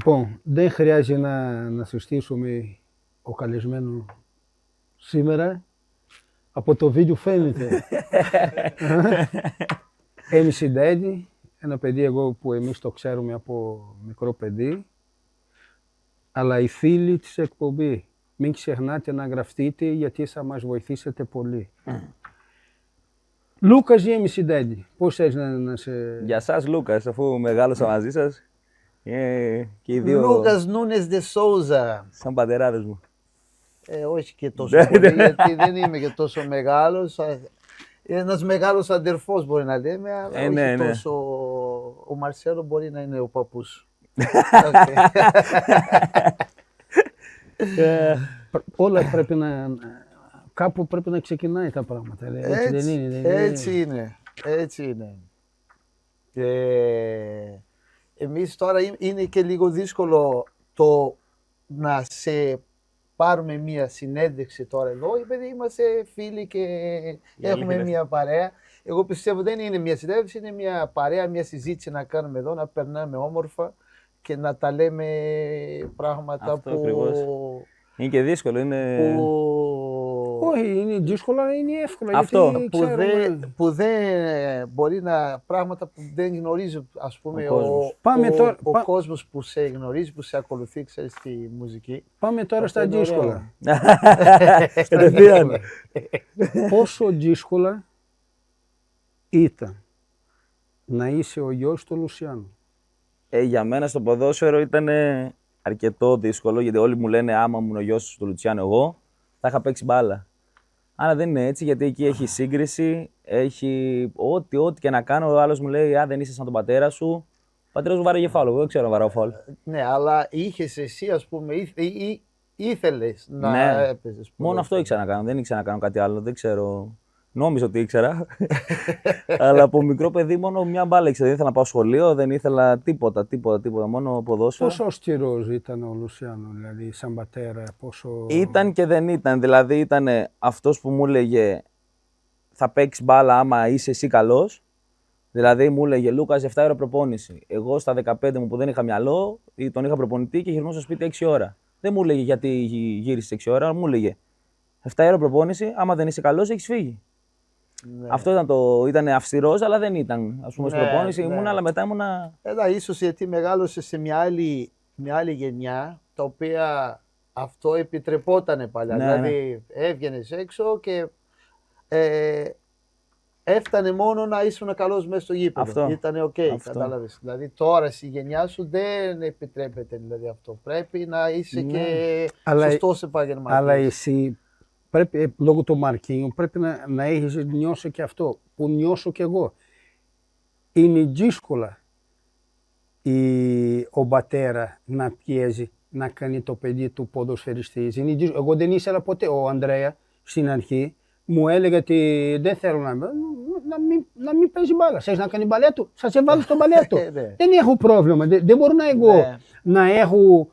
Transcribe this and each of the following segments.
Λοιπόν, δεν χρειάζεται να συστήσουμε ο καλεσμένο σήμερα. Από το βίντεο φαίνεται. MC Daddy, ένα παιδί εγώ που εμείς το ξέρουμε από μικρό παιδί, αλλά οι φίλοι της εκπομπή, μην ξεχνάτε να γραφτείτε γιατί θα μας βοηθήσετε πολύ. Λούκας ή MC Daddy, πώς θες να σε... Για σας Λούκας, αφού μεγάλωσα μαζί σας. Και οι δύο... Λούκας Νούνες Δε Σόουζα. Σαν πατεράδες μου. Όχι και τόσο πολύ, γιατί δεν είμαι και τόσο μεγάλος. Ένας μεγάλος αδερφός μπορεί να λέμε, αλλά όχι τόσο... Ο Μαρσέλο μπορεί να είναι ο παππούς. Όλα πρέπει να... Κάπου πρέπει να ξεκινάει τα πράγματα. Έτσι δεν είναι. Έτσι είναι. Εμείς τώρα είναι και λίγο δύσκολο το να σε πάρουμε μία συνέντευξη τώρα εδώ, επειδή είμαστε φίλοι και έχουμε μία παρέα. Εγώ πιστεύω δεν είναι μία συνέντευξη, είναι μία παρέα, μία συζήτηση να κάνουμε εδώ, να περνάμε όμορφα και να τα λέμε πράγματα αυτό που... Ακριβώς. Είναι και δύσκολο, είναι... Όχι, είναι δύσκολο, αλλά είναι εύκολο. Αυτό που δεν μπορεί να... πράγματα που δεν γνωρίζει, ας πούμε, ο κόσμος που σε γνωρίζει, που σε ακολουθεί, ξέρεις, τη μουσική. Πάμε τώρα στα δύσκολα. Πόσο δύσκολα ήταν να είσαι ο γιος του Λουσιάνου? Για μένα στο ποδόσφαιρο ήταν αρκετό δύσκολο, γιατί όλοι μου λένε άμα ήμουν ο γιος του Λουτσιάνου εγώ, θα είχα παίξει μπάλα. Αλλά δεν είναι έτσι, γιατί εκεί έχει σύγκριση, έχει ό,τι και να κάνω. Ο άλλος μου λέει, δεν είσαι σαν τον πατέρα σου. Ο πατέρας μου βάραγε φάουλ, εγώ δεν ξέρω να βαράω φάουλ. Ναι, αλλά είχες εσύ, ας πούμε, ήθελες να έπαιζες. Μόνο αυτό ήξερα να κάνω, δεν ήξερα να κάνω κάτι άλλο, δεν ξέρω. Νόμιζα ότι ήξερα. Αλλά από μικρό παιδί μόνο μια μπάλα ήξερα. Δεν ήθελα να πάω σχολείο, δεν ήθελα τίποτα. Μόνο ποδόσφαιρο. Πόσο αυστηρός ήταν ο Λουσιάνο, δηλαδή, σαν πατέρα, πόσο. Ήταν και δεν ήταν. Δηλαδή ήταν αυτός που μου έλεγε θα παίξεις μπάλα άμα είσαι εσύ καλός. Δηλαδή μου έλεγε Λούκας 7 ώρα προπόνηση. Εγώ στα 15 μου που δεν είχα μυαλό, τον είχα προπονητή και γυρνούσα στο σπίτι 6 ώρα. Δεν μου έλεγε γιατί γύρισες 6 ώρα, μου έλεγε 7 ώρα προπόνηση, άμα δεν είσαι καλός έχεις φύγει. Ναι. Αυτό ήταν αυστηρός, αλλά δεν ήταν. Ας πούμε, στην προπόνηση ήμουν, αλλά μετά ήμουνα. Ίσως γιατί μεγάλωσε σε μια άλλη γενιά, τα οποία αυτό επιτρεπότανε παλιά. Ναι, δηλαδή, έβγαινες έξω και έφτανε μόνο να ήσουν καλός μέσα στο γήπεδο. Αυτό. Ήτανε οκ, κατάλαβες. Δηλαδή, τώρα στη γενιά σου δεν επιτρέπεται δηλαδή αυτό. Πρέπει να είσαι και σωστός επαγγελματίας. Αλλά εσύ. Πρέπει, λόγω του Μαρκίνιου, πρέπει να έχεις νιώσει και αυτό που νιώσω και εγώ. Είναι δύσκολα ο πατέρα να πιέζει να κάνει το παιδί του ποδοσφαιριστή. Εγώ δεν ήθελα ποτέ. Ο Ανδρέα στην αρχή μου έλεγε ότι δεν θέλω να μην παίζει μπάλα. Θες να κάνει μπαλέτο, θα σε βάλω στο μπαλέτο. Δεν έχω πρόβλημα. Δεν μπορώ να έχω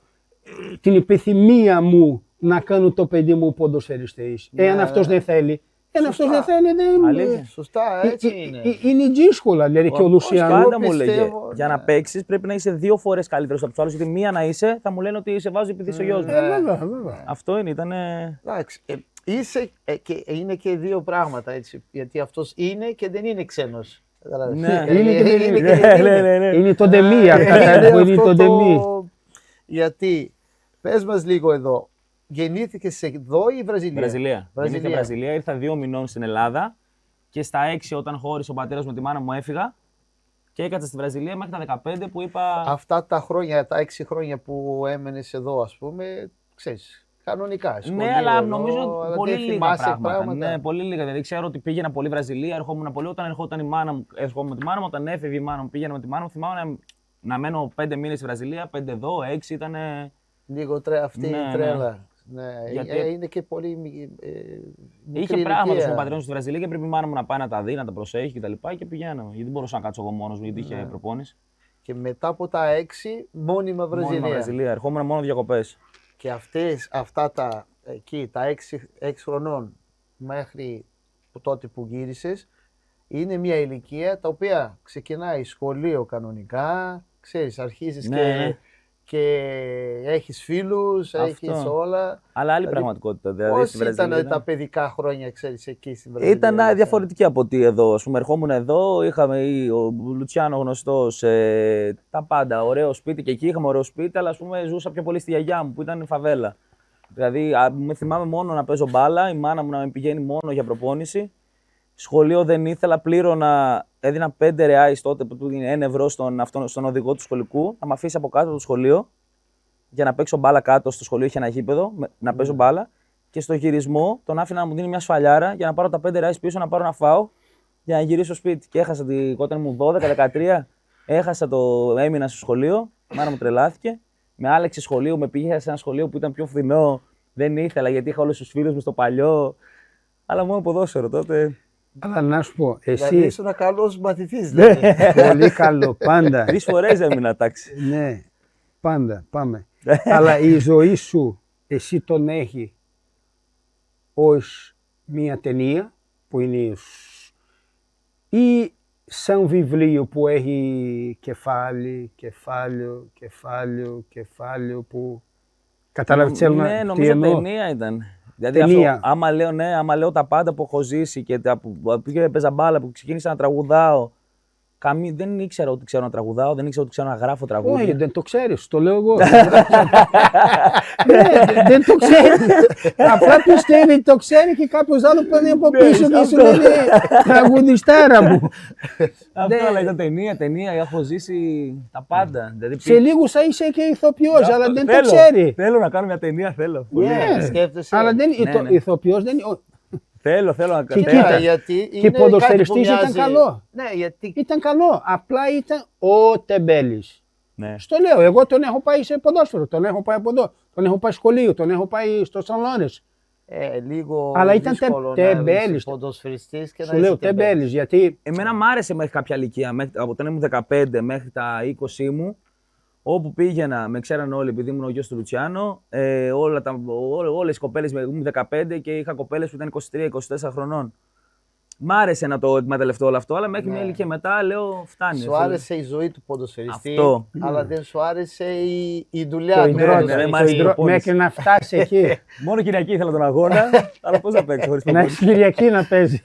την επιθυμία μου να κάνω το παιδί μου ποδοσφαιριστής. Εάν αυτός δεν θέλει, αυτός δεν θέλει, δεν... Σωστά, έτσι είναι. Είναι δύσκολα, δηλαδή και ο Λουσιάνο. Πάντα μου λέγε, για να παίξεις πρέπει να είσαι 2 φορές καλύτερος από τους άλλους, γιατί μία να είσαι, θα μου λένε ότι σε βάζω επειδή είσαι ο γιος μου. Βέβαια. Αυτό ήταν... Εντάξει, είναι και 2 πράγματα, έτσι, γιατί αυτός είναι και δεν είναι ξένος. Ναι, είναι το ντεμί, είναι το ντεμί. Γιατί, πες μας λίγο εδώ, γεννήθηκες εδώ ή Βραζιλία? Γεννήθηκα Βραζιλία, ήρθα 2 μηνών στην Ελλάδα και στα 6 όταν χώρισε ο πατέρας με τη μάνα μου έφυγα και έκατσα στη Βραζιλία μέχρι τα 15 που είπα... Αυτά τα χρόνια, τα 6 χρόνια που έμενες εδώ, ας πούμε, ξέρεις, κανονικά. Ναι, αλλά νομίζω πολύ λίγα πράγματα. Ναι, πολύ λίγα. Δηλαδή ξέρω ότι πήγαινα πολύ Βραζιλία, ερχόμουν πολύ. Όταν ερχόταν η μάνα μου, ερχόμουν με τη μάνα μου. Όταν έφευγε η μάνα μου, πήγαινα με τη μάνα μου. Θυμάμαι να μένω 5 μήνες στη Βραζιλία, 5 εδώ, 6 ήταν. Λίγο αυτή η τρέλα. Ναι, γιατί είναι και πολύ μικρή. Είχε πράγματα στον πατέρα μου στη Βραζιλία και πρέπει η μάνα μου να πάει να τα δει, να τα προσέχει κτλ. Και πηγαίνω. Γιατί δεν μπορούσα να κάτσω εγώ μόνος μου, γιατί είχε προπόνηση. Και μετά από τα 6, μόνιμα Βραζιλία. Μόνιμα Βραζιλία, ερχόμουν μόνο διακοπές. Και αυτά τα 6 χρονών μέχρι τότε που γύρισες, είναι μια ηλικία τα οποία ξεκινάει σχολείο κανονικά, ξέρεις, αρχίζεις και έχεις φίλους, έχεις όλα. Αλλά άλλη πραγματικότητα. Δηλαδή, Πώς στη Βραζιλία ήταν τα παιδικά χρόνια, ξέρεις, εκεί στην Βραζιλία? Ήταν διαφορετική από ότι εδώ. Ας πούμε, ερχόμουν εδώ, είχαμε ο Λουτσιάνο γνωστός, τα πάντα. Ωραίο σπίτι και εκεί είχαμε ωραίο σπίτι, αλλά ας πούμε, ζούσα πιο πολύ στη γιαγιά μου που ήταν η φαβέλα. Δηλαδή, με θυμάμαι μόνο να παίζω μπάλα, η μάνα μου να με πηγαίνει μόνο για προπόνηση. Σχολείο δεν ήθελα, πλήρωνα, έδινα 5 ρεάις τότε που του δίνει 1 ευρώ στον οδηγό του σχολικού, να με αφήσει από κάτω από το σχολείο για να παίξω μπάλα κάτω. Στο σχολείο είχε ένα γήπεδο, να παίζω μπάλα. Και στο γυρισμό τον άφηνα να μου δίνει μια σφαλιάρα για να πάρω τα 5 ρεάις πίσω, να πάρω να φάω για να γυρίσω σπίτι. Και έχασα όταν ήμουν 12-13, έμεινα στο σχολείο, η μάνα μου τρελάθηκε. Με άλλαξε σχολείο, με πήγε σε ένα σχολείο που ήταν πιο φθηνό. Δεν ήθελα γιατί είχα όλους τους φίλους μου στο παλιό. Αλλά μόνο ποδόσφαιρο τότε. Αλλά να σου πω, Δηλαδή εσύ. ήσουν καλός μαθητής, δηλαδή. Πολύ καλό, πάντα. 3 φορές έμεινα τάξη. Ναι, πάντα, πάμε. Αλλά η ζωή σου, εσύ τον έχει ως μια ταινία που είναι ή σαν βιβλίο που έχει κεφάλαιο που κατάλαβες θέλω Ναι, τι νομίζω εννοώ. ταινία ήταν. Δηλαδή, Ταινία. αυτό, άμα λέω τα πάντα που έχω ζήσει και που έπαιζα μπάλα, που ξεκίνησα να τραγουδάω. Δεν ήξερα ότι ξέρω να τραγουδάω, δεν ήξερα ότι ξέρω να γράφω τραγούδια. Όχι, δεν το ξέρεις, το λέω εγώ. Ναι, δεν το ξέρει. Απλά πιστεύει ότι το ξέρει και κάποιος άλλο παίρνει από πίσω και σου λέει τραγουδιστάρα μου. Αυτό, αλλά ήταν ταινία, έχω ζήσει τα πάντα. Δηλαδή, Σε λίγους θα είσαι και ηθοποιός, αλλά δεν το ξέρει. Θέλω να κάνω μια ταινία, θέλω. Ναι, σκέφτεσαι. αλλά Ναι. ηθοποιός δεν είναι. Θέλω να κάνω. Κοίτα, γιατί και ποδοσφαιριστής ήταν μοιάζει. καλό. Ναι, γιατί Ήταν καλό, απλά ήταν ο τεμπέλης. Ναι. Στο λέω, εγώ τον έχω πάει σε ποδόσφαιρο, τον έχω πάει από εδώ, τον έχω πάει σχολείο, τον έχω πάει στο Σαν Λόρενς. λίγο Αλλά ήταν δύσκολο να τεμπέλης. είσαι ποδοσφαιριστής και Σου να λέω είσαι τεμπέλης. τεμπέλης, γιατί Εμένα μ' άρεσε μέχρι κάποια ηλικία, από όταν ήμουν 15 μέχρι τα 20 μου, όπου πήγαινα, με ξέραν όλοι επειδή ήμουν ο γιος του Λουτσιάνο, όλες οι κοπέλες ήμουν 15 και είχα κοπέλες που ήταν 23-24 χρονών. Μ' άρεσε να το εκμεταλλευτώ όλο αυτό, αλλά μέχρι μια ηλικία μετά λέω φτάνει. Σου άρεσε η ζωή του ποδοσφαιριστή, Αυτό. αλλά δεν σου άρεσε η δουλειά το του υδρότα, δεν μ' ποδοσφαιριστή. άρεσε η προπόνηση. μέχρι να φτάσει εκεί, Μόνο Κυριακή ήθελα τον αγώνα, αλλά πώς θα παίξω χωρίς να προπόνηση. έχει Κυριακή να παίζει.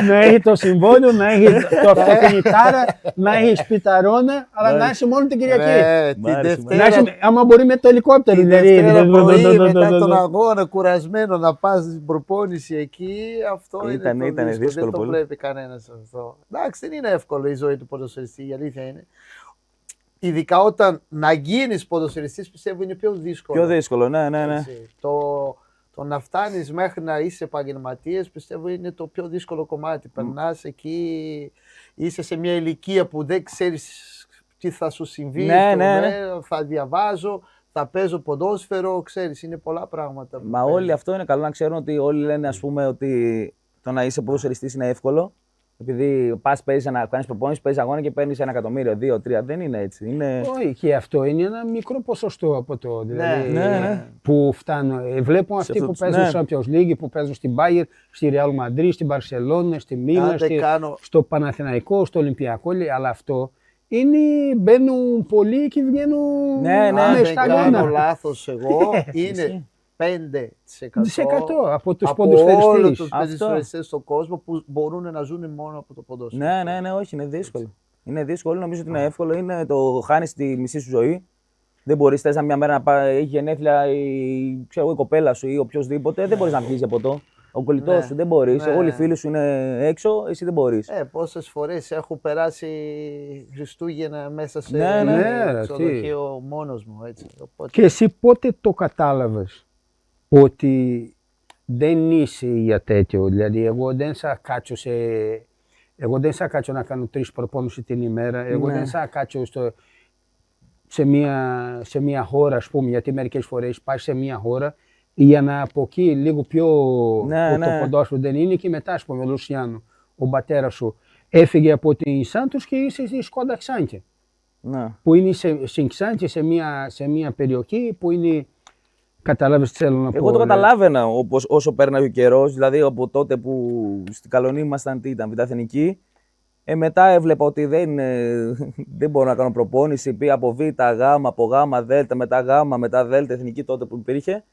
Να έχει το συμβόλαιο, να έχει το αυτοκινητάρα, να έχει σπιταρόνα, αλλά να είσαι μόνο την Κυριακή. Την Μ' άρεσε, Να Δευτέρα, είσαι, άμα μπορεί με το ελικόπτερο. την Δηλαδή. Δευτέρα πρωί μετά τον αγώνα κουρασμένο να πας στην προπόνηση εκεί, αυτό Ήταν είναι το δύσκολο δεν το πολύ. βλέπει κανένας αυτό. Εντάξει, δεν είναι εύκολο η ζωή του ποδοσφαιριστή, η αλήθεια είναι. Ειδικά όταν να γίνεις ποδοσφαιριστής πιστεύω είναι πιο δύσκολο. Πιο δύσκολο, ναι. Έτσι. Το να φτάνεις μέχρι να είσαι επαγγελματίας πιστεύω είναι το πιο δύσκολο κομμάτι. Περνάς εκεί, είσαι σε μια ηλικία που δεν ξέρεις τι θα σου συμβεί, Ναι, στο ναι. μέλλον, θα διαβάζω, θα παίζω ποδόσφαιρο, ξέρεις, είναι πολλά πράγματα. που Μα παίζουν. όλοι αυτό είναι καλό να ξέρουν ότι όλοι λένε ας πούμε ότι το να είσαι ποδοσφαιριστής είναι εύκολο. Επειδή πας, κάνεις προπόνηση, παίζεις αγώνα και παίρνεις 1 εκατομμύριο, 2-3. Δεν είναι έτσι. Είναι... Όχι, και αυτό είναι ένα μικρό ποσοστό από το. Δηλαδή, ναι. που φτάνουν. Βλέπω αυτοί αυτό που τους- παίζουν ναι. στο Champions League, που παίζουν στην Bayern, στη Real Madrid, στην Barcelona, στη Μίλαν, Άντε κάνω- στο Παναθηναϊκό, στο Ολυμπιακό. Αλλά αυτό είναι. Μπαίνουν πολλοί και βγαίνουν Ναι, ναι. Αν μέσα δεν στα κάνω αγώνα. λάθος εγώ, είναι 5% από τους από ποδοσφαιριστές. όλους τους Αυτό. ποδοσφαιριστές στον κόσμο που μπορούν να ζουν μόνο από το ποδόσφαιρο. Ναι, όχι, είναι δύσκολο. Είναι δύσκολο, νομίζω ότι είναι εύκολο. Είναι το χάνεις τη μισή σου ζωή. Δεν μπορείς, θες μια μέρα να πάει, έχει γενέθλια η κοπέλα σου ή οποιοδήποτε, δεν μπορείς να βγεις για ποτό. Ο κολλητός Ναι. σου δεν μπορείς. Ναι. Όλοι οι φίλοι σου είναι έξω, εσύ δεν μπορείς. Πόσες φορές έχω περάσει Χριστούγεννα μέσα σε Ναι, ναι, ξενοδοχείο μόνος μου, έτσι. Οπότε, Και εσύ πότε το κατάλαβες ότι δεν είσαι για τέτοιο? Δηλαδή, εγώ δεν θα κάτσω να κάνω 3 προπόνηση την ημέρα. Εγώ Ναι. δεν θα κάτσω σε μια χώρα, ας πούμε, γιατί μερικές φορές πάει σε μια χώρα για να από εκεί λίγο πιο Ναι, που ναι. το ποδόσφαιρο δεν είναι και μετά, ας πούμε, ο Λουσιάνο, ο πατέρας σου, έφυγε από την Σάντος και είσαι στη Σκόντα Ξάνκε. Ναι. Που είναι στην Ξάνθη, σε μια περιοχή που είναι. Καταλάβεις τι θέλω να πω. Εγώ το δηλαδή. καταλάβαινα όσο πέρναγε ο καιρός, δηλαδή από τότε που στην Καλονή ήμασταν, τι ήταν, Β' Εθνική. Μετά έβλεπα ότι δεν μπορώ να κάνω προπόνηση. Πήγα από Β, Γ, από Γ, Δ, μετά Γ, μετά Δ, εθνική τότε που υπήρχε.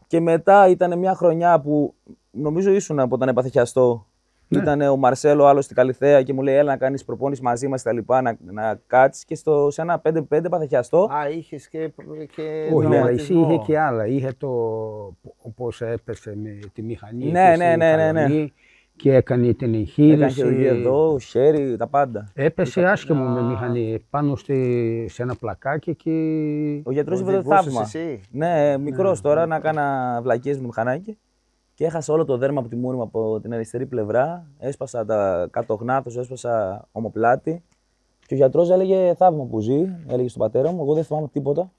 Και μετά ήταν μια χρονιά που νομίζω ήσουν από όταν έπαθε χιαστό. Ναι. Ήταν ο Μαρσέλο άλλο στην Καλιθέα και μου λέει: έλα να κάνεις προπόνηση μαζί μας κτλ. Να κάτσεις και σε ένα 5x5 έπαθε χιαστό. Είχες και. Όχι, αλλά εσύ είχε και άλλα. Είχε το πώς έπεσε με τη μηχανή. Ναι. Και έκανε την εγχείρηση. Έκανε χειρουργία εδώ, χέρι, τα πάντα. Έπεσε άσχημο με μηχανή πάνω σε ένα πλακάκι και. Ο γιατρός είπε το θαύμα. Ναι, μικρός τώρα να κάνα βλακίες με το μηχανάκι. Και έχασα όλο το δέρμα από τη μούρη μου από την αριστερή πλευρά. Έσπασα τα κάτω γνάθος, έσπασα ομοπλάτη. Και ο γιατρός έλεγε θαύμα που ζει, έλεγε στον πατέρα μου. Εγώ δεν θυμάμαι τίποτα.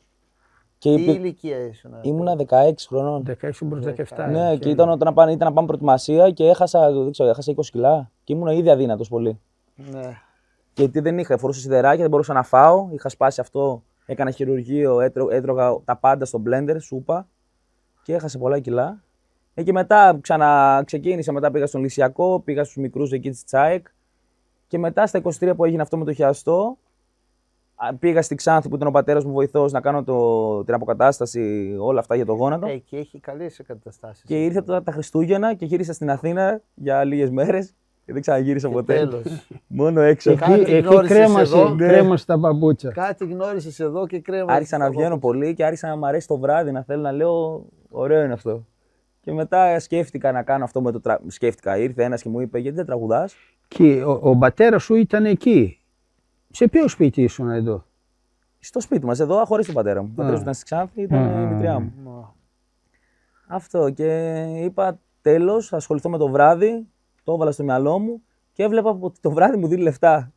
Τι ηλικία ήσουν? Ήμουνα 16 χρονών. 16 προς 17. Ναι, και ήταν να πάμε προετοιμασία και έχασα 20 κιλά. Και ήμουνα ήδη αδύνατος πολύ. Ναι. Γιατί δεν είχα, φορούσα σιδεράκια, δεν μπορούσα να φάω. Είχα σπάσει αυτό, έκανα χειρουργείο, έτρωγα τα πάντα στο blender, σούπα. Και έχασα πολλά κιλά. Και μετά ξαναξεκίνησα, μετά πήγα στον Λυσιακό, πήγα στους μικρούς εκεί της Τσάικ. Και μετά στα 23 που έγινε αυτό με το χιαστό, πήγα στη Ξάνθη που ήταν ο πατέρας μου βοηθός να κάνω την αποκατάσταση, όλα αυτά για το γόνατο. Και έχει καλές εγκαταστάσεις. Και ήρθε τώρα τα Χριστούγεννα και γύρισα στην Αθήνα για λίγες μέρες και δεν ξαναγύρισα ποτέ. Τέλος. Μόνο έξω. Εκεί κρέμασε τα μπαμπούτσα. Κάτι γνώρισες εδώ και κρέμασες. Άρχισα να βγαίνω πολύ και άρχισα να μου αρέσει το βράδυ, να θέλω να λέω ωραίο είναι αυτό. Και μετά σκέφτηκα να κάνω αυτό με το Σκέφτηκα, ήρθε ένας και μου είπε γιατί δεν τραγουδάς. Και ο πατέρας σου ήταν εκεί. Σε ποιο σπίτι ήσουν εδώ? Στο σπίτι μας, εδώ χωρίς τον πατέρα μου. Ο πατέρας μου ήταν στη Ξάνθη, ήταν η μητριά μου. Αυτό και είπα τέλος, ασχοληθώ με το βράδυ, το έβαλα στο μυαλό μου και έβλεπα ότι το βράδυ μου δίνει λεφτά.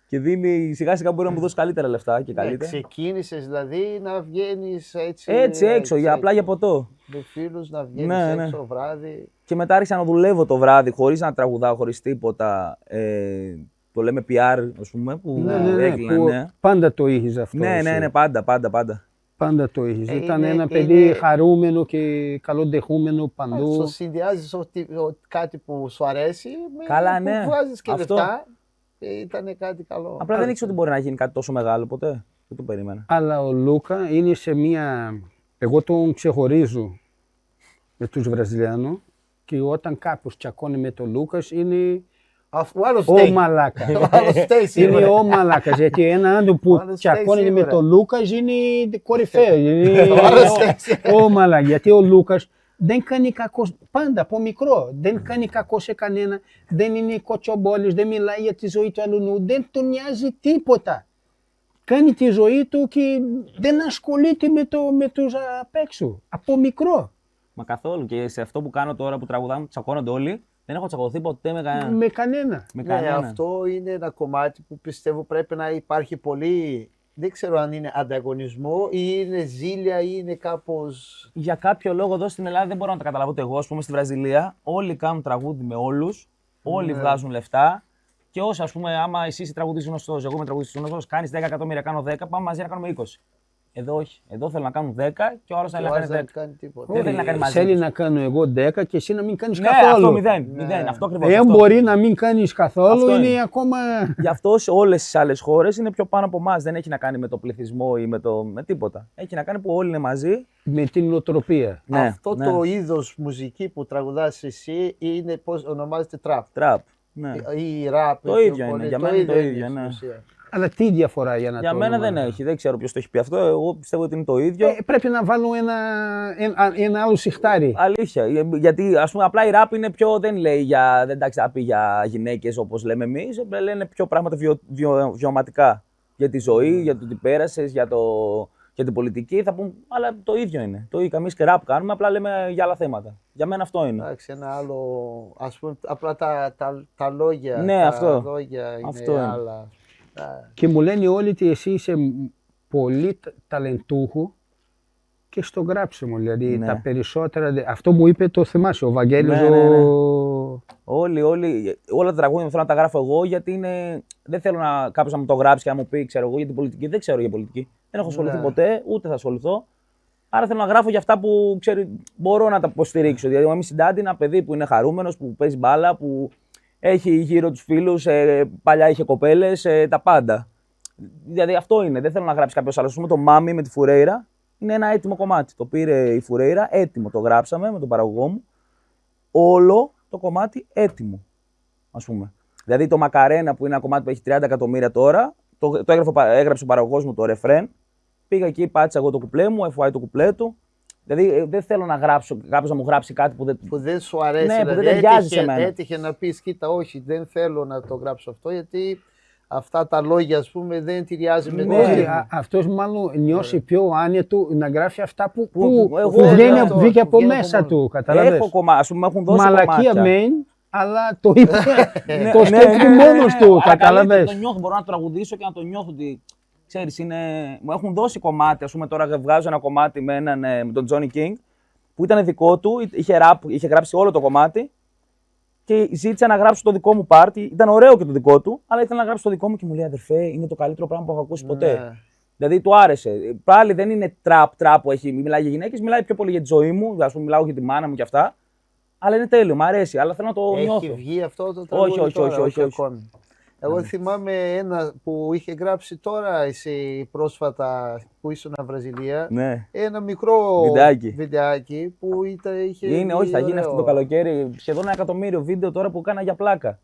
Και δίνει σιγά σιγά μπορεί να μου δώσει καλύτερα λεφτά και καλύτερα. Ξεκίνησες δηλαδή να βγαίνεις έτσι. Έτσι έξω, απλά για ποτό. Με φίλους να βγαίνεις έξω βράδυ. Και μετά άρχισα να δουλεύω το βράδυ χωρίς να τραγουδάω, χωρίς τίποτα. Το λέμε PR, ας πούμε, που έκλεινε. Πάντα το είχες αυτό. Ναι, πάντα. Πάντα το είχες. Ήταν ένα παιδί χαρούμενο και καλοντεχούμενο παντού. Το συνδυάζεις κάτι που σου αρέσει με που βγάζεις και λεφτά. Ήταν κάτι καλό. Απλά δεν ήξερα ότι μπορεί να γίνει κάτι τόσο μεγάλο ποτέ. Δεν το περίμενα. Αλλά ο Λούκα είναι σε μία. Εγώ τον ξεχωρίζω με τους Βραζιλιάνους και όταν κάποιος τσακώνει με τον Λούκας είναι. Ο μαλάκα. Είναι ο μαλάκα. Γιατί ένα άντρο που τσακώνει με τον Λούκας είναι κορυφαίο. Ο μαλάκα. Γιατί ο Λούκας δεν κάνει κακό πάντα από μικρό. Δεν κάνει κακό σε κανένα. Δεν είναι κοτσομπόλης. Δεν μιλάει για τη ζωή του αλλού. Δεν τον νοιάζει τίποτα. Κάνει τη ζωή του και δεν ασχολείται με τους απ' έξω. Από μικρό. Μα καθόλου. Και σε αυτό που κάνω τώρα που τραγουδάμε, τσακώνονται όλοι. Δεν έχω τσακωθεί ποτέ με κανέναν. Με κανένα. Ναι, αυτό είναι ένα κομμάτι που πιστεύω πρέπει να υπάρχει πολύ. Δεν ξέρω αν είναι ανταγωνισμό ή είναι ζήλια ή είναι κάπως. Για κάποιο λόγο εδώ στην Ελλάδα δεν μπορώ να τα καταλάβω ούτε εγώ. Ας πούμε στη Βραζιλία, όλοι κάνουν τραγούδι με όλους, όλοι βγάζουν λεφτά. Και όσο ας πούμε, άμα εσύ είσαι τραγουδιστής γνωστός, εγώ είμαι τραγουδιστής γνωστός, κάνεις 10 εκατομμύρια, κάνω 10, πάμε μαζί να κάνουμε 20. Εδώ όχι. Εδώ θέλω να κάνουν 10 και ο άλλος θέλει να κάνει 10. Δεν θέλει να κάνει μαζί. Θέλει να κάνω εγώ 10 και εσύ να μην κάνεις καθόλου. Ναι, αυτό 0. Αυτό ακριβώς. Εάν μπορεί να μην κάνεις καθόλου, είναι ακόμα. Γι' αυτό σε όλες τις άλλες χώρες είναι πιο πάνω από εμάς. Δεν έχει να κάνει με το πληθυσμό ή με τίποτα. Έχει να κάνει που όλοι είναι μαζί. Με την νοοτροπία. Αυτό το είδος μουσική που τραγουδάς εσύ είναι πώς ονομάζεται τραπ. Τραπ. Ναι. Ή ραπ. Το ίδιο είναι. Για μένα είναι το ίδιο. Αλλά τι διαφορά για να για μένα δεν έχει. Δεν ξέρω ποιος το έχει πει αυτό. Εγώ πιστεύω ότι είναι το ίδιο. Πρέπει να βάλω ένα άλλο σιχτάρι. Αλήθεια. Γιατί ας πούμε απλά η ράπ είναι πιο. Δεν λέει για. Δεν τα πει για γυναίκες όπως λέμε εμείς. Λένε πιο πράγματα βιωματικά. Για τη ζωή, για το τι πέρασες, για την πολιτική. Θα πούμε. Αλλά το ίδιο είναι. Το ίδιο. Εμείς και ράπ κάνουμε. Απλά λέμε για άλλα θέματα. Για μένα αυτό είναι. Εντάξει, ένα άλλο. Ας πούμε απλά τα λόγια. Ναι, τα αυτό. λόγια είναι αυτό άλλα. Και μου λένε όλοι ότι εσύ είσαι πολύ ταλεντούχο και στο γράψιμο. Δηλαδή τα περισσότερα. Αυτό μου είπε, το θυμάσαι, ο Βαγγέλης. Όλοι, όλα τα τραγούδια θέλω να τα γράφω εγώ γιατί δεν θέλω κάποιος να μου το γράψει και να μου πει ξέρω εγώ για την πολιτική. Δεν ξέρω για πολιτική. Δεν έχω ασχοληθεί ποτέ, ούτε θα ασχοληθώ. Άρα θέλω να γράφω για αυτά που μπορώ να τα υποστηρίξω. Δηλαδή, ο Μη Συντάντη είναι ένα παιδί που είναι χαρούμενος, που παίζει μπάλα, που έχει γύρω τους φίλους, παλιά είχε κοπέλες, τα πάντα. Δηλαδή αυτό είναι. Δεν θέλω να γράψει κάποιος άλλος. Ας πούμε το Μάμι με τη Φουρέιρα είναι ένα έτοιμο κομμάτι. Το πήρε η Φουρέιρα, έτοιμο. Το γράψαμε με τον παραγωγό μου. Όλο το κομμάτι έτοιμο. Ας πούμε. Δηλαδή το Μακαρένα που είναι ένα κομμάτι που έχει 30 εκατομμύρια τώρα, το έγραψε ο παραγωγός μου το ρεφρέν. Πήγα εκεί, πάτησα εγώ το κουπλέ μου, FY το κουπλέ του. Δηλαδή δεν θέλω να γράψω, κάποιος να μου γράψει κάτι που δεν σου αρέσει. Ναι, δηλαδή, που δεν ταιριάζει σε μένα. Έτυχε να πεις, κοίτα, όχι, δεν θέλω να το γράψω αυτό, γιατί αυτά τα λόγια, ας πούμε, δεν ταιριάζει με το Ναι, αυτός μάλλον νιώσει πιο άνετο να γράφει αυτά που εγώ βγήκε από μέσα του. Καταλαβες. Έχω κομμάτια, ας πούμε, έχουν δώσει μαλακία μεν, αλλά το είπε, το σκέφτηκε μόνος του. Καταλαβες. Το νιώθω, μπορώ να τραγουδήσω και να το νιώθω ότι. Ξέρεις, μου έχουν δώσει κομμάτι, ας πούμε τώρα βγάζω ένα κομμάτι με τον Johnny King που ήταν δικό του, είχε γράψει όλο το κομμάτι και ζήτησα να γράψω το δικό μου πάρτι, ήταν ωραίο και το δικό του, αλλά ήθελα να γράψω το δικό μου και μου λέει αδερφέ, είναι το καλύτερο πράγμα που έχω ακούσει ποτέ. Ναι. Δηλαδή του άρεσε. Πάλι δεν είναι τραπ που μιλάει για γυναίκες, μιλάει πιο πολύ για τη ζωή μου, ας πούμε μιλάω για τη μάνα μου και αυτά, αλλά είναι τέλειο, μου αρέσει, αλλά θέλω να το νιώθω. Έχει βγει αυτό το τραγούδι? Όχι. Εγώ θυμάμαι ένα που είχε γράψει τώρα εσύ πρόσφατα που ήσουν Βραζιλία. Ναι. Ένα μικρό βιντεάκι που είχε. Όχι, θα γίνει αυτό το καλοκαίρι. Σχεδόν 1 εκατομμύριο βίντεο τώρα που έκανα για πλάκα.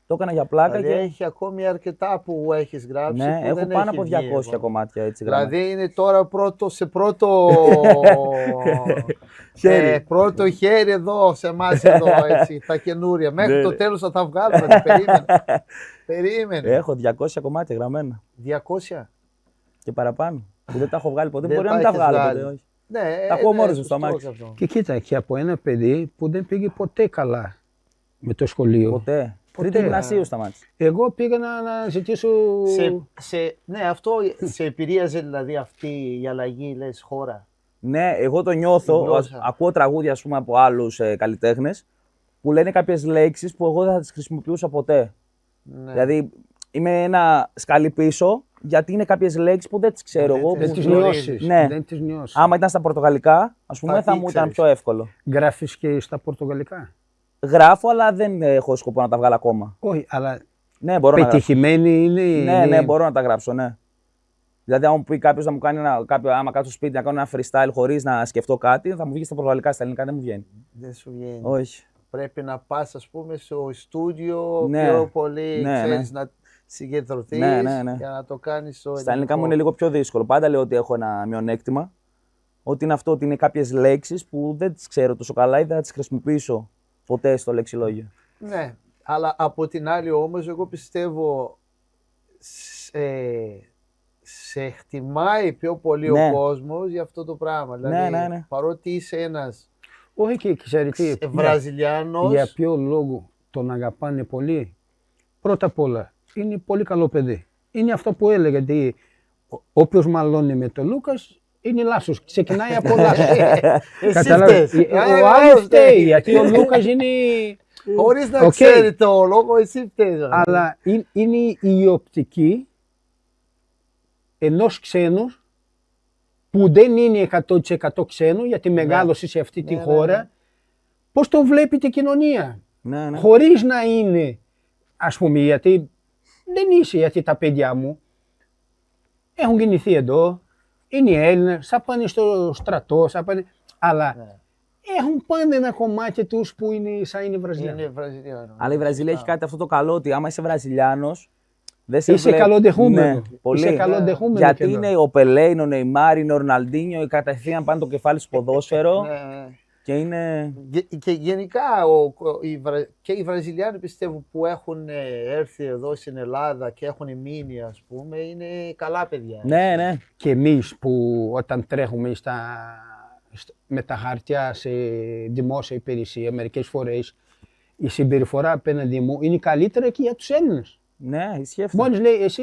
Το έκανα για πλάκα δηλαδή και. Έχει ακόμη αρκετά που έχεις γράψει. Ναι, που έχω δεν πάνω έχει από 200 βγει, κομμάτια έτσι γραμμένα. Δηλαδή είναι τώρα πρώτο πρώτο χέρι εδώ σε εμάς εδώ, έτσι, τα καινούρια. Μέχρι το τέλος θα τα βγάλουμε. Περίμενε. Έχω 200 κομμάτια γραμμένα. 200. Και παραπάνω. Που δεν τα έχω βγάλει ποτέ. Δεν Μπορεί να μην τα τα βγάλω έχεις ποτέ. βγάλει. Όχι. Ναι, Τα ακούω μόνος μου στο αμάξι. Και κοίτα, και από ένα παιδί που δεν πήγε ποτέ καλά με το σχολείο. Ποτέ. Τρίτη γυμνασίου σταμάτησε. Εγώ πήγα να ζητήσω. Ναι, αυτό σε επηρέαζε δηλαδή αυτή η αλλαγή, λες, χώρα? Ναι, εγώ το νιώθω. Ακούω τραγούδια, ας πούμε, από άλλους καλλιτέχνες που λένε κάποιες λέξεις που εγώ δεν θα τις χρησιμοποιούσα ποτέ. Ναι. Δηλαδή, είμαι ένα σκαλί πίσω γιατί είναι κάποιες λέξεις που δεν τις ξέρω εγώ. Δεν τις νιώσεις. Ναι. Δεν τις νιώσεις. Άμα ήταν στα πορτογαλικά, ας πούμε, θα μου ήταν πιο εύκολο. Γράφεις και στα πορτογαλικά? Γράφω, αλλά δεν έχω σκοπό να τα βγάλω ακόμα. Όχι, αλλά ναι, μπορώ πετυχημένη είναι. Ναι, μπορώ να τα γράψω, ναι. Δηλαδή, αν μου πει κάποιος να μου κάνει άμα κάτσω στο σπίτι να κάνω ένα freestyle χωρίς να σκεφτώ κάτι, θα μου βγει στα πορτογαλικά, στα ελληνικά δεν μου βγαίνει. Δεν σου βγαίνει. Όχι. Πρέπει να πας, ας πούμε, στο στούντιο πιο πολύ, ξέρεις, να συγκεντρωθείς για να το κάνεις στο ελληνικό. Στα ελληνικά μου είναι λίγο πιο δύσκολο. Πάντα λέω ότι έχω ένα μειονέκτημα. Ότι είναι αυτό, ότι είναι κάποιες λέξεις που δεν τις ξέρω τόσο καλά ή δεν θα τις χρησιμοποιήσω ποτέ στο λεξιλόγιο. Ναι, αλλά από την άλλη όμως, εγώ πιστεύω σε χτιμάει πιο πολύ ο κόσμος για αυτό το πράγμα. Δηλαδή, παρότι είσαι ένας όχι και ξέρετε τι, Βραζιλιάνος. Για ποιο λόγο τον αγαπάνε πολύ? Πρώτα απ' όλα, είναι πολύ καλό παιδί. Είναι αυτό που έλεγα, ότι όποιος μαλώνει με τον Λούκας είναι λάθος. Ξεκινάει από λάθος. Εσύ ο άλλος φταίει, γιατί ο Λούκας είναι. Χωρίς να ξέρει το λόγο, εσύ φταίει. Αλλά είναι η οπτική ενός ξένου που δεν είναι 100% ξένο, γιατί μεγάλωσε σε αυτή τη χώρα, πώς το βλέπει η κοινωνία. Χωρίς να είναι, ας πούμε, γιατί δεν είσαι, γιατί τα παιδιά μου έχουν γεννηθεί εδώ, είναι Έλληνες, θα πάνε στο στρατό, αλλά έχουν πάντα ένα κομμάτι τους που είναι σαν είναι Βραζιλιάνο. Αλλά η Βραζιλία έχει κάτι αυτό το καλό, ότι άμα είσαι Βραζιλιάνος, είσαι καλοντεχούμενο. Πολύ. Γιατί είναι ο Πελέ, είναι ο Νεϊμάρ, είναι ο Ροναλντίνιο, κατευθείαν πάνε το κεφάλι στο ποδόσφαιρο. Και είναι. Και γενικά και οι Βραζιλιάνοι, πιστεύω, που έχουν έρθει εδώ στην Ελλάδα και έχουν μείνει, ας πούμε, είναι καλά παιδιά. Ναι. Και εμείς που όταν τρέχουμε με τα χαρτιά σε δημόσια υπηρεσία, μερικές φορές η συμπεριφορά απέναντι μου είναι καλύτερα και για τους Έλληνες. Ναι, ισχύει αυτό. Μόλις λέει εσύ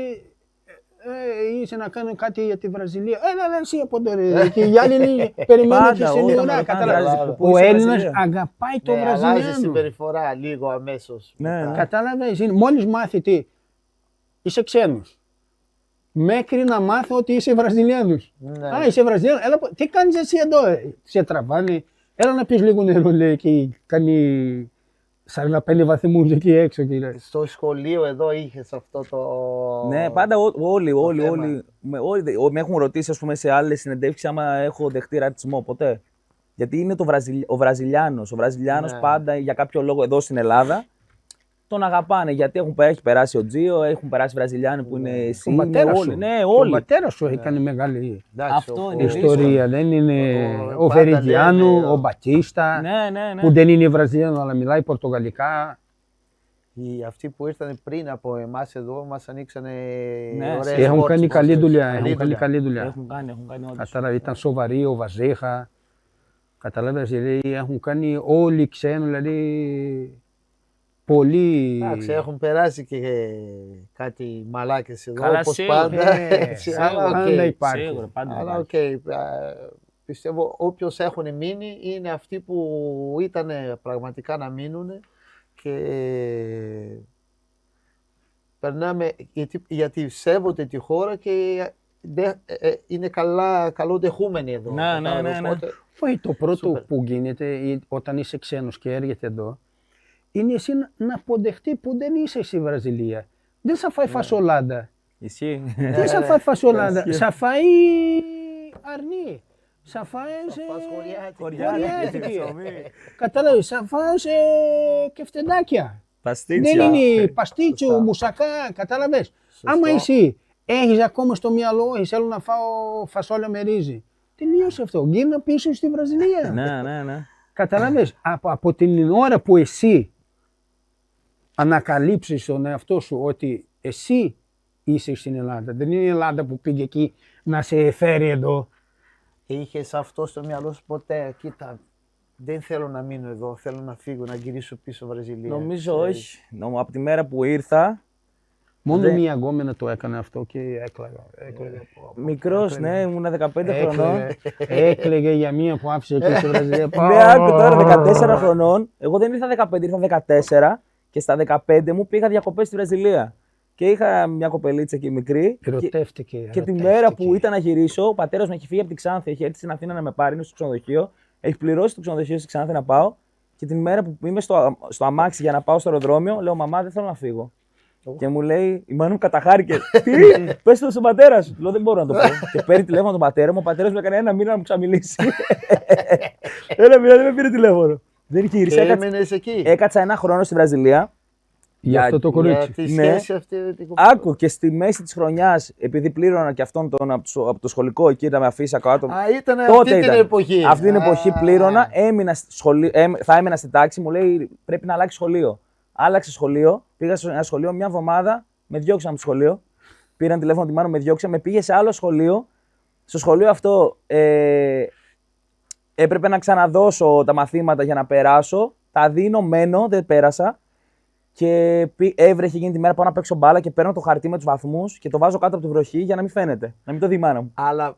είσαι να κάνω κάτι για τη Βραζιλία. Εσύ από τώρα. Και οι άλλοι περιμένουν και στην ουρά. Ο Έλληνας αγαπάει το Βραζιλιάνο. Αλλάζει συμπεριφορά λίγο αμέσως. Κατάλαβες, μόλις μάθει τι, είσαι ξένος. Μέχρι να μάθω ότι είσαι Βραζιλιάνος. Α, είσαι Βραζιλιάνος. Τι κάνεις εσύ εδώ? Σε τραβάνε. Έλα να πεις λίγο νερό, λέει, και κάνει 45 βαθμοί μουσική έξω, κύριε. Στο σχολείο εδώ είχες αυτό το. Ναι, πάντα όλοι θέμα. με έχουν ρωτήσει, ας πούμε, σε άλλες συνεντεύξεις άμα έχω δεχτεί ρατσισμό. Ποτέ. Γιατί είναι ο Βραζιλιάνος. Ο Βραζιλιάνος Ναι. πάντα για κάποιο λόγο εδώ στην Ελλάδα τον αγαπάνε. Γιατί έχει περάσει ο Τζίο, έχουν περάσει Βραζιλιάνοι που είναι εσύ. Ο πατέρας όλοι. σου. Ναι, Ο όλοι. πατέρας σου έκανε μεγάλη Εντάξει, Αυτό ο- είναι ιστορία. Δεν είναι ο πάντα Βεριτιάνου, λένε, ο Μπατίστα, Ναι. που δεν είναι Βραζιλιάνο αλλά μιλάει Πορτογαλικά. Αυτοί που ήρθαν πριν από εμάς εδώ μας ανοίξανε Ναι, ωραίες Έχουν πόρτες κάνει μας. καλή δουλειά. Καλή Έχουν κάνει δουλειά. καλή δουλειά. Έχουν κάνει όντως. Κατάλαβε, ήταν σοβαροί, ο Βαζέχα. Καταλάβες, δηλαδή έχουν κάνει όλοι ξένοι, δηλαδή πολύ. Εντάξει, έχουν περάσει και κάτι μαλάκες εδώ, Καλά, όπως σίγουρα. πάντα. Ε, Αλλά οκ. πάντα υπάρχει. Σίγουρα, πάντα Αλλά υπάρχει. οκ. Πιστεύω όποιος έχουν μείνει είναι αυτοί που ήταν πραγματικά να μείνουν και περνάμε γιατί σέβονται τη χώρα και είναι καλοδεχούμενοι εδώ. Ναι. Οπότε, Όχι, το πρώτο Σούπερ. που γίνεται όταν είσαι ξένος και έρχεται εδώ είναι εσύ να αποδεχτεί που δεν είσαι στη Βραζιλία. Δεν θα φάει φασολάδα. Ισχύει. Δεν θα φάει φασολάδα. Θα φάει αρνί. Θα φάει χωριάτικη. Κατάλαβες, θα φας κεφτεντάκια. Παστίτσια. Δεν είναι παστίτσιο, Σωστά. μουσακά, κατάλαβες. Άμα εσύ έχεις ακόμα στο μυαλό, θέλω να φάω φασόλια με ρύζι. Τελείωσε αυτό. Γύρνα πίσω στη Βραζιλία. Ναι. Καταλάβες, από την ώρα που εσύ ανακαλύψεις τον εαυτό σου ότι εσύ είσαι στην Ελλάδα, δεν είναι η Ελλάδα που πήγε εκεί να σε φέρει εδώ. είχες αυτό στο μυαλό σου ποτέ, κοίτα, δεν θέλω να μείνω εδώ, θέλω να φύγω, να γυρίσω πίσω Βραζιλία. Νομίζω ξέρεις. όχι. Από τη μέρα που ήρθα, Μόνο μία γκόμενα το έκανε αυτό και έκλαιγα. μικρός, ναι, ήμουν 15 χρονών. Έκλαιγε για μία που άφησε εκεί στη Βραζιλία. Ναι, άκου τώρα, 14 χρονών. Εγώ δεν ήρθα 15, ήρθα 14 και στα 15 μου πήγα διακοπές στη Βραζιλία. Και είχα μια κοπελίτσα εκεί μικρή. Ερωτεύτηκε. Και τη μέρα που ήταν να γυρίσω, ο πατέρας μου έχει φύγει από τη Ξάνθη, έχει έρθει στην Αθήνα να με πάρει, είναι στο ξενοδοχείο. Έχει πληρώσει το ξενοδοχείο στη Ξάνθη να πάω. Και την μέρα που είμαι στο αμάξι για να πάω στο αεροδρόμιο, λέω: Μαμά, δεν θέλω να φύγω. Και μου λέει: Η μάνα μου καταχάρηκε. Τι, πες το στον πατέρα σου. Λέω: Δεν μπορώ να το πω. Και παίρνει τηλέφωνο τον πατέρα μου, ο πατέρας μου έκανε ένα μήνα να μου ξαμιλήσει. Ένα μήνα δεν με πήρε τηλέφωνο. Δεν γύρισα. Έμενες εκεί. Έκατσα ένα χρόνο στη Βραζιλία. Για αυτό το Για κορίτσι. τη Ναι. σχέση αυτή με την κοπέλα. Άκου και στη μέση τη χρονιά, επειδή πλήρωνα και αυτόν τον από το σχολικό εκεί να με αφήσει κάτω. Α, ήταν Τότε αυτή την ήταν. εποχή. Αυτή την εποχή Α, πλήρωνα, έμεινα στη θα έμενα στη τάξη, μου λέει πρέπει να αλλάξει σχολείο. Άλλαξε σχολείο, πήγα σε ένα σχολείο μια εβδομάδα, με διώξαν από το σχολείο. Πήραν τηλέφωνο τη μάνα, με διώξαν, με πήγε σε άλλο σχολείο. Στο σχολείο αυτό έπρεπε να ξαναδώσω τα μαθήματα για να περάσω. Τα δίνω, μένω, δεν πέρασα. Και έβρεχε εκείνη τη μέρα πάω να παίξω μπάλα και παίρνω το χαρτί με τους βαθμούς και το βάζω κάτω από τη βροχή για να μην φαίνεται. Να μην το δει η μάνα μου. Αλλά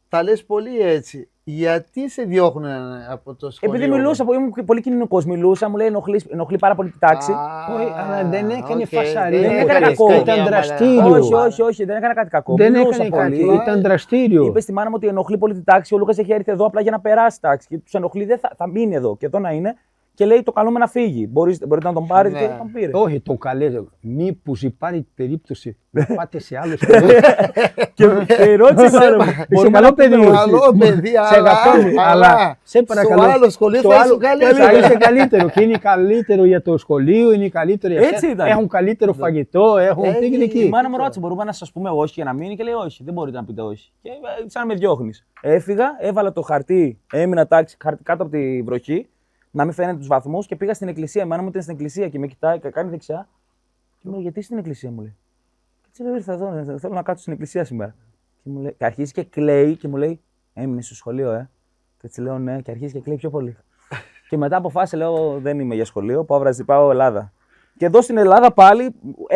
τα λες πολύ έτσι. Γιατί σε διώχνουν από το σχολείο? Επειδή μιλούσα, ήμουν πολύ κοινωνικός, μιλούσα, μου λέει ενοχλεί πάρα πολύ τη τάξη. Όχι, αλλά δεν έκανε οκ, φασαρία. δεν έκανε κακό. Ήταν δραστήριο. Όχι, δεν έκανε κάτι κακό. Δεν Μιλούσα έκανε κάτι. πολύ. Ήταν δραστήριο. Είπε στη μάνα μου ότι ενοχλεί πολύ τη τάξη. Ο Λούκας έχει έρθει εδώ απλά για να περάσει τάξη. Και του ενοχλεί, δεν θα μείνει εδώ. Και εδώ να είναι. Και λέει: Το καλούμε να φύγει. Μπορείτε να τον πάρετε Ναι. και τον πήρε. Όχι, το καλέ. Μήπως υπάρχει περίπτωση να πάτε σε άλλο σχολείο. Και ρώτησε η μάνα μου. Είσαι καλό παιδί. Καλό παιδί, Σε αγαπάμε, αλλά σε παρακαλώ. στο άλλο σχολείο στο θα άλλο- είσαι καλύτερο. θα είσαι καλύτερο. Και είναι καλύτερο για το σχολείο, είναι καλύτερο για Έτσι σένα. ήταν. Έχουν καλύτερο φαγητό, έχουν Έτσι. πήγαινε Η εκεί. μάνα μου ρώτησε: Μπορούμε να σας πούμε όχι και να μείνει? Και λέει: Όχι, δεν μπορείτε να πείτε όχι. Και σαν να με διώχνεις. Έφυγα, έβαλα το χαρτί, έμεινα τάξη χαρτί κάτω από τη βροχή, να μην φαίνεται τους βαθμούς και πήγα στην εκκλησία. Η μάνα μου ήταν στην εκκλησία και με κοιτάει, κάνει δεξιά. Και μου λέει: Γιατί στην εκκλησία, μου λέει. Και έτσι λέω: Ήρθα εδώ, θέλω να κάτσω στην εκκλησία σήμερα. Και, μου λέει, και αρχίζει και κλαίει και μου λέει: Έμεινε στο σχολείο, Και έτσι λέω: Ναι, και αρχίζει και κλαίει πιο πολύ. Και μετά αποφάσισε, λέω: Δεν είμαι για σχολείο, πάω Ελλάδα. Και εδώ στην Ελλάδα πάλι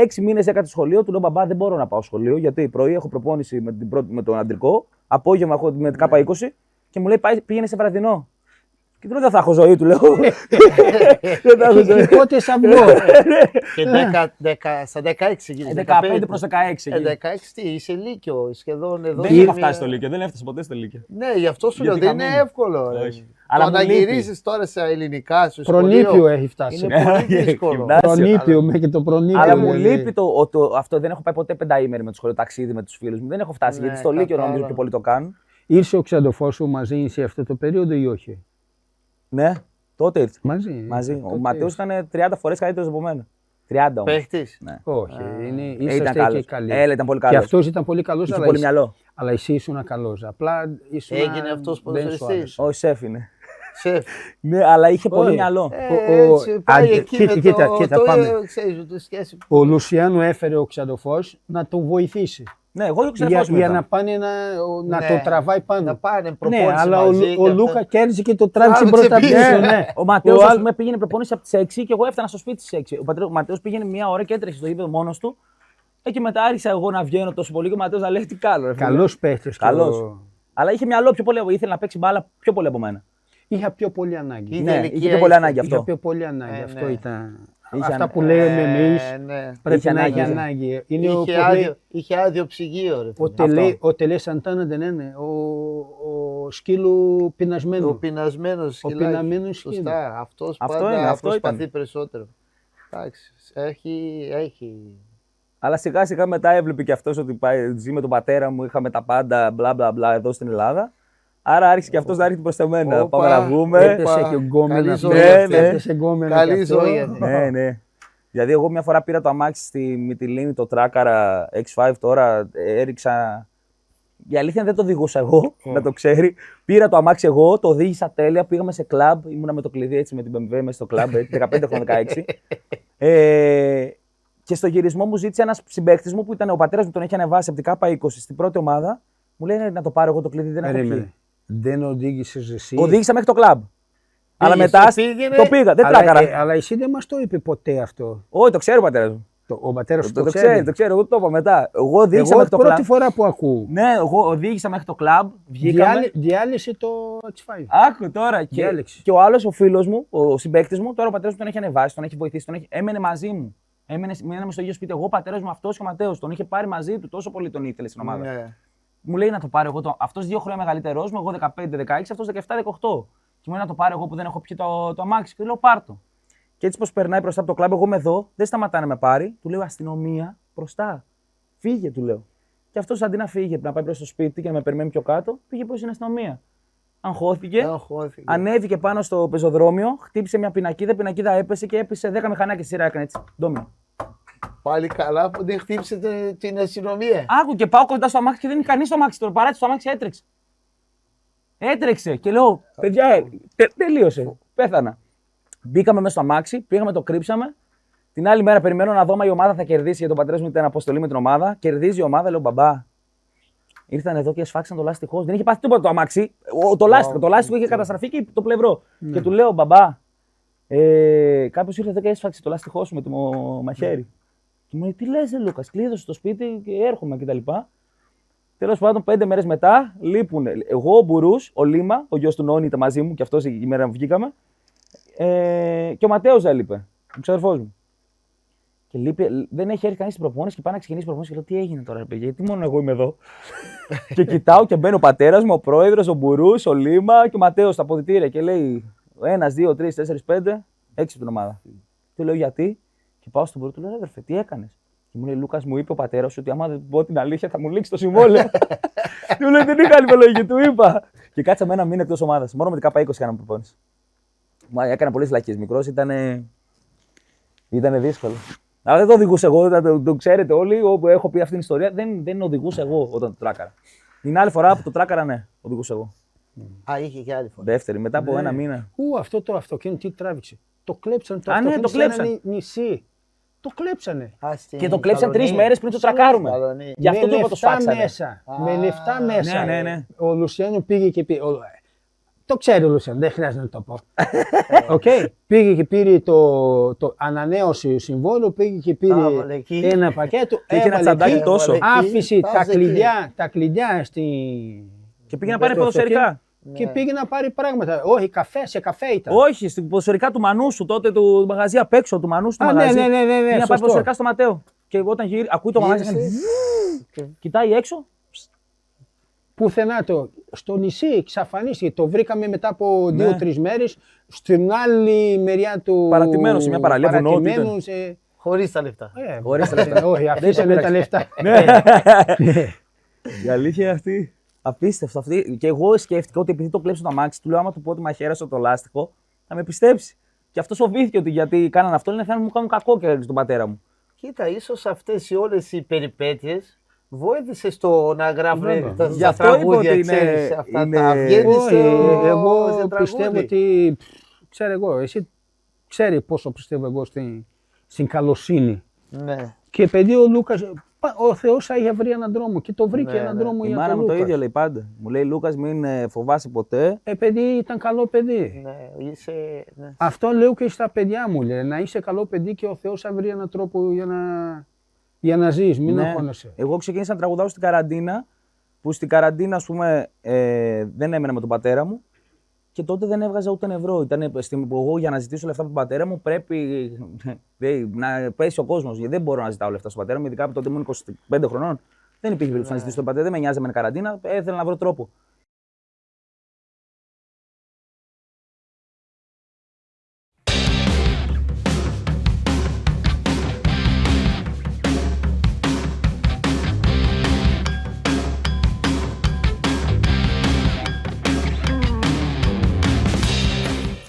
6 μήνες έκανα το σχολείο. Του λέω: Μπαμπά, δεν μπορώ να πάω σχολείο γιατί πρωί έχω προπόνηση με τον αντρικό, απόγευμα έχω με την K20 και μου λέει: Πήγαινε σε βραδινό. Και του λέω δεν θα έχω ζωή, του λέω. Δεν θα έχω ζωή. Και πότε θα βγω. Και στα 16 γίνεις. 15 προς 16. 16 τι, είσαι Λύκειο, σχεδόν εδώ. Δεν είχα φτάσει στο Λύκειο, δεν έφτασε ποτέ στο Λύκειο. Ναι, γι' αυτό σου λέω, Γιατί δεν είναι καμία. εύκολο. ρε. Όχι. Αλλά Το μου να λείπει. γυρίσεις τώρα σε ελληνικά, στο Προνήπιο σχολείο, έχει φτάσει. είναι πολύ δύσκολο. Γυμνάσιο. Προνήπιο, μέχρι και το προνήπιο. Αλλά μου δηλαδή. λείπει αυτό. Δεν έχω πάει ποτέ πενταήμερη με το σχολείο ταξίδι με τους φίλους μου. Δεν έχω φτάσει Ναι, γιατί στο Λύκειο νομίζω κατάλαβα. πιο πολύ το κάνουν. Ήρθε ο Ξαντοφός σου μαζί σε αυτό το περίοδο ή όχι. Ναι, τότε ήρθε. Μαζί. Μαζί. Ο τότε Ματέος ήρθε. ήταν 30 φορές καλύτερος από μένα. 30 όμως. Παίχτης. Ναι. Όχι, Ήταν είσαστε και καλός. καλοί. Έλα, ήταν πολύ Και καλός. αυτός ήταν πολύ καλός, Είχε αλλά, πολύ μυαλό. αλλά εσύ ήσουν καλός. Απλά ήσουν. Έγινε αυτός ποδοσφαιριστής. Όχι, σεφ είναι. Σεφ. Ναι, αλλά είχε πολύ Όχι. μυαλό. Έτσι, πάει άντε, εκεί κοίτα, με κοίτα, το, κοίτα, το, πάμε. ξέρεις, το σχέση. Ο Λουσιάνο έφερε ο Ξαντοφός να τον βοηθήσει. Ναι, εγώ δεν Για, ξέρω για να πάνε να Ναι. το τραβάει πάνω. Να πάνε Ναι, προπόνηση αλλά μαζί ο και Λούκα αυτά. κέρδισε και το τράβηξε Τράβηξε μπροστά πίσω. πίσω. Ναι, Ναι. ο Ματέος Ο ας άλλος- πούμε, πήγαινε προπόνηση από τις 6 και εγώ έφτανα στο σπίτι στις 6. Ο Ματέος πήγαινε μία ώρα και έτρεχε στο γήπεδο μόνος του. Και μετά άρχισα εγώ να βγαίνω τόσο πολύ και ο Ματέος να λέει τι κάνω. ρε φίλε. Καλός παίχτης. και Καλός. ο- Αλλά είχε μυαλό πιο πολύ. Ήθελε να παίξει μπάλα πιο πολύ από μένα. Είχα πιο πολύ ανάγκη. Είχε Ναι, ηλικία, είχε πιο πολύ ανάγκη Είχα αυτό. πιο πολύ ανάγκη. Αυτό ναι. ήταν. Είχε Αυτά ανα- που λέμε εμείς Ναι. πρέπει Είχε να έχει ανάγκη. ανάγκη. Είναι ο Είχε που άδειο, λέει- είχε άδειο ψυγείο. Ρε, ο φίλε. Τελέ- ο Τελέ Σαντάνα δεν είναι. Ο σκύλου Ο πεινασμένου. πεινασμένος σκυλάκι. πεινασμένος Σωστά. Αυτός Αυτό πάντα είναι, αυτό προσπαθεί ήταν. περισσότερο. Εντάξει, έχει. Αλλά σιγά σιγά μετά έβλεπε και αυτός ότι πάει, ζει με τον πατέρα μου, είχαμε τα πάντα μπλα μπλα μπλα εδώ στην Ελλάδα. Άρα άρχισε και αυτός να έρχεται προς τα μένα. Όπα. Πάμε να βγούμε. Έπεσε και γκόμενα. Καλή αυτό. ζωή Ναι, αυτή. ναι. Έπεσε γκόμενα. Καλή και αυτό. ζωή αυτή. Ναι, ναι. Δηλαδή, εγώ μια φορά πήρα το αμάξι στη Μυτιλίνη, το τράκαρα X5 τώρα, έριξα. Η αλήθεια δεν το οδηγούσα εγώ, να το ξέρει. Πήρα το αμάξι εγώ, το οδήγησα τέλεια, πήγαμε σε κλαμπ, ήμουνα με το κλειδί έτσι με την BMW μέσα στο κλαμπ, 15 χρόνια 16. Και στο γυρισμό μου ζήτησε ένας συμπαίκτης μου που ήταν ο πατέρας μου, τον έχει ανεβάσει από την ΚΑΠΑ 20 στην πρώτη ομάδα. Μου λέει να το πάρω εγώ το κλειδί, δεν έχω Περίμενε. πιει. Δεν οδήγησες εσύ. Οδήγησα μέχρι το κλαμπ. Αλλά Πήγες, μετά το πήγαινε, το πήγα, δεν τράκαρα. Αλλά εσύ δεν μας το είπε ποτέ αυτό. Όχι, το ξέρει ο πατέρας μου. Ο πατέρας σου Το το ξέρει, ξέρει. το ξέρω, εγώ το είπα μετά. Εγώ οδήγησα Εγώ μέχρι το πρώτη κλαμπ. φορά που ακούω. Ναι, εγώ οδήγησα μέχρι το κλαμπ, βγήκαμε. Διάλυσε το X5. Άκου τώρα. Και, Διάλεξε. και ο άλλο, ο φίλο μου, ο συμπαίκτη μου, τώρα ο πατέρα μου τον έχει ανεβάσει, τον έχει βοηθήσει, έμενε μαζί μου. Μέναμε στο ίδιο σπίτι. Εγώ, ο πατέρα μου, αυτό και ο Ματέος. Τον είχε πάρει μαζί του, τόσο πολύ τον ήθελε στην ομάδα. Ναι. Μου λέει να το πάρω εγώ. Αυτό 2 χρόνια μεγαλύτερό μου, εγώ 15-16, αυτό 17-18. Και μου λέει να το πάρω εγώ που δεν έχω πιει το αμάξι. Και λέω πάρτο. Και έτσι πως περνάει μπροστά από το κλαμπ, εγώ είμαι εδώ, δεν σταματά να με πάρει. Του λέω αστυνομία μπροστά. Φύγε, του λέω. Και αυτό αντί να φύγει, να πάει προς το σπίτι και να με περιμένει πιο κάτω, πήγε προς την αστυνομία. Αγχώθηκε, Αγχώθηκε. ανέβηκε πάνω στο πεζοδρόμιο, χτύπησε μια πινακίδα, η πινακίδα έπεσε και έπεσε 10 μηχανάκια σειρά, έκανε έτσι. Ντόμινο. Πάλι καλά που δεν χτύπησε την αστυνομία. Άκου και πάω κοντά στο αμάξι και δεν είναι κανεί στο αμάξι. Το παράτησε το αμάξι, έτρεξε. Έτρεξε και λέω, παιδιά, τελείωσε. Πέθανα. Μπήκαμε μέσα στο αμάξι, πήγαμε, το κρύψαμε. Την άλλη μέρα περιμένω να δω αν η ομάδα θα κερδίσει, γιατί ο πατέρα μου ήταν αποστολή με την ομάδα. Κερδίζει η ομάδα, λέω μπαμπά. Ήρθαν εδώ και σφάξαν το λάστιχο. Δεν είχε πάθει τίποτα το αμάξι. Το λάστιχο είχε καταστραφεί και το πλευρό. Και του λέω, μπαμπά, κάποιο ήρθε εδώ και έσφαξε το λάστιχό σου με το μαχαίρι. Και μου λέει, τι λες, Λούκα, κλείδωσε το σπίτι και έρχομαι κτλ. Τέλος πάντων, 5 μέρες μετά λείπουν. Εγώ, ο Μπουρούς, ο Λίμα, ο γιος του Νόνι ήταν μαζί μου και αυτός η μέρα που βγήκαμε. Και ο Ματέος έλειπε, ο ξαδερφός μου. Και λείπει, δεν έχει έρθει κανείς στην προπόνηση και πάει να ξεκινήσει η προπόνηση. Και λέω, τι έγινε τώρα, ρε παιδιά, γιατί μόνο εγώ είμαι εδώ. Και κοιτάω και μπαίνει ο πατέρας μου, ο πρόεδρος, ο Μπουρούς, ο Λίμα και ο Ματέος στα αποδυτήρια. Και λέει 1, 2, 3, 4, 5, 6 την ομάδα. Του λέω γιατί. Και πάω στον Μπουρού, του λέω, αδερφέ, τι έκανες. Και μου λέει, Λούκας, μου είπε ο πατέρας σου ότι άμα δεν πω την αλήθεια θα μου λήξει το συμβόλαιο. Του λέει, δεν είχα άλλη επιλογή, του είπα. Και κάτσαμε ένα μήνα εκτός ομάδας. Μόνο με την ΚΑΠΑ 20 κάναμε προπόνηση. Μα έκανα πολλές βλακίες. Μικρός ήταν δύσκολο. Αλλά δεν το οδηγούσα εγώ, το ξέρετε όλοι. Όπου έχω πει αυτή την ιστορία, δεν οδηγούσα εγώ όταν το τράκαρα. Την άλλη φορά που το τράκαρα, ναι, οδηγούσα εγώ. Α, είχε και άλλη φορά. Δεύτερη, μετά από ένα μήνα. Αυτό το αυτοκίνητο τι τράβηξε. Το κλέψανε το Α, ναι, αυτοκίνητο το κλέψανε. σε ένα νησί. Το κλέψανε. Και το κλέψαν 3 μέρες πριν το τρακάρουμε. Γι' αυτό το είπα το σφάξανε. Μέσα. Με λεφτά μέσα. Ναι. Ο Λουσιάνο πήγε και πήρε. Το ξέρει ο Λουσιάνο, δεν χρειάζεται να το πω. Πήγε και πήρε το ανανέωση συμβόλαιο, πήγε και πήρε έβαλε εκεί. ένα πακέτο. Και είχε ένα έβαλε τσαντάκι εκεί, τόσο. Άφησε Πας εκεί. τα κλειδιά στη. Και πήγε να πάρει ποδοσφαιρικά. και πήγε να πάρει πράγματα. Όχι, καφέ, σε καφέ ήταν. Όχι, στην ποδοσφαιρικά του Μανούσου τότε του μαγαζί απ' έξω του Μανούσου. Του Α, μαγαζί. ναι. Πήγε να πάρει Σωστό. ποδοσφαιρικά στο Ματέο. Και όταν ακούει το μαγαζί, κάνει, κοιτάει έξω. Πουθενά το. Στο νησί εξαφανίστηκε. Το βρήκαμε μετά από Ναι. 2-3 μέρες στην άλλη μεριά του. Παρατημένο σε μια παραλία βουνό, τι ήταν? παρατημένο σε... Χωρίς τα λεφτά. Χωρίς τα λεφτά. Όχι, αφήσανε τα λεφτά. Η αλήθεια είναι αυτή. Απίστευτο αυτή. Και εγώ σκέφτηκα ότι επειδή το κλέψω το αμάξι, του λέω: άμα του πω ότι μαχαίρασα το λάστιχο, θα με πιστέψει. Και αυτό φοβήθηκε ότι γιατί κάνανε αυτό, λένε θα μου κάνουν κακό και στον πατέρα μου. Κοίτα, ίσως αυτές όλες οι περιπέτειες βοήθησε στο να γράφουν Βέβαια. τα Γι' αυτό τραγούδια, είπα ότι ξέρεις, αυτά είναι- τα βγαίνεις Όχι, εγώ σε τραγούδι. πιστεύω ότι. Ξέρω εγώ, εσύ ξέρει πόσο πιστεύω εγώ στην καλοσύνη. Ναι. Και επειδή ο Λούκας, ο Θεός θα είχε βρει έναν δρόμο και το βρήκε Ναι, έναν ναι. δρόμο Η για μάνα τον μου το Λούκα. ίδιο λέει πάντα. Μου λέει: Λούκας, μην φοβάσαι ποτέ. Επειδή ήταν καλό παιδί. Ναι, ναι. Αυτό λέω και στα παιδιά μου, λέει, να είσαι καλό παιδί και ο Θεός θα βρει έναν τρόπο για να ζεις, μην Ναι. αγχώνεσαι. Εγώ ξεκίνησα να τραγουδάω στην καραντίνα, που στην καραντίνα, ας πούμε, δεν έμενα με τον πατέρα μου και τότε δεν έβγαζα ούτε ένα ευρώ. Ήταν στιγμή που εγώ για να ζητήσω λεφτά από τον πατέρα μου πρέπει να πέσει ο κόσμος. Γιατί δεν μπορώ να ζητάω λεφτά στον πατέρα μου, ειδικά από τότε ήμουν 25 χρονών. Δεν υπήρχε περίπτωση να ζητήσω τον πατέρα, δεν με νοιάζει με την καραντίνα, ήθελα να βρω τρόπο.